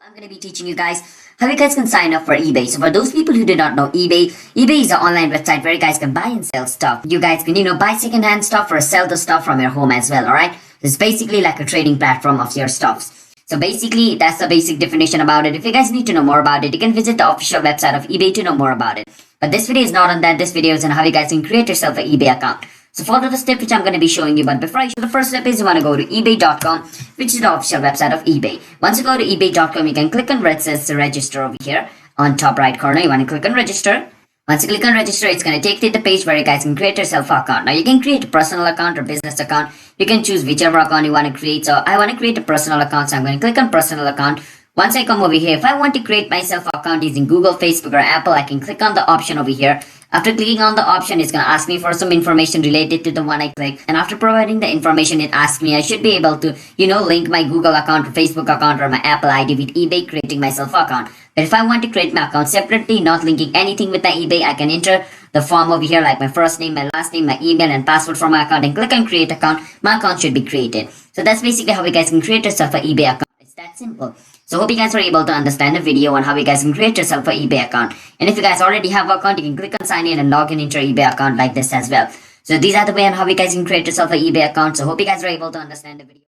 I'm going to be teaching you guys how you guys can sign up for eBay. So for those people who do not know eBay is an online website where you guys can buy and sell stuff. You guys can, buy secondhand stuff or sell the stuff from your home as well, alright? It's basically like a trading platform of your stuffs. So basically, that's the basic definition about it. If you guys need to know more about it, you can visit the official website of eBay to know more about it. But this video is not on that. This video is on how you guys can create yourself an eBay account. So follow the step which I'm going to be showing you. But before I show the first step is you want to go to ebay.com, which is the official website of eBay. Once you go to ebay.com, you can click on where it says to register over here on top right corner. You want to click on register. Once you click on register, it's going to take you to the page where you guys can create yourself an account. Now you can create a personal account or business account. You can choose whichever account you want to create. So I want to create a personal account, so I'm going to click on personal account. Once I come over here, if I want to create myself an account using Google, Facebook or Apple, I can click on the option over here. After clicking on the option, it's going to ask me for some information related to the one I click. And after providing the information, it asks me I should be able to, link my Google account or Facebook account or my Apple ID with eBay, creating myself an account. But if I want to create my account separately, not linking anything with my eBay, I can enter the form over here like my first name, my last name, my email and password for my account and click on create account. My account should be created. So that's basically how you guys can create yourself an eBay account. It's that simple. So hope you guys were able to understand the video on how you guys can create yourself an eBay account. And if you guys already have an account, you can click on sign in and log in into your eBay account like this as well. So these are the way on how you guys can create yourself an eBay account. So hope you guys were able to understand the video.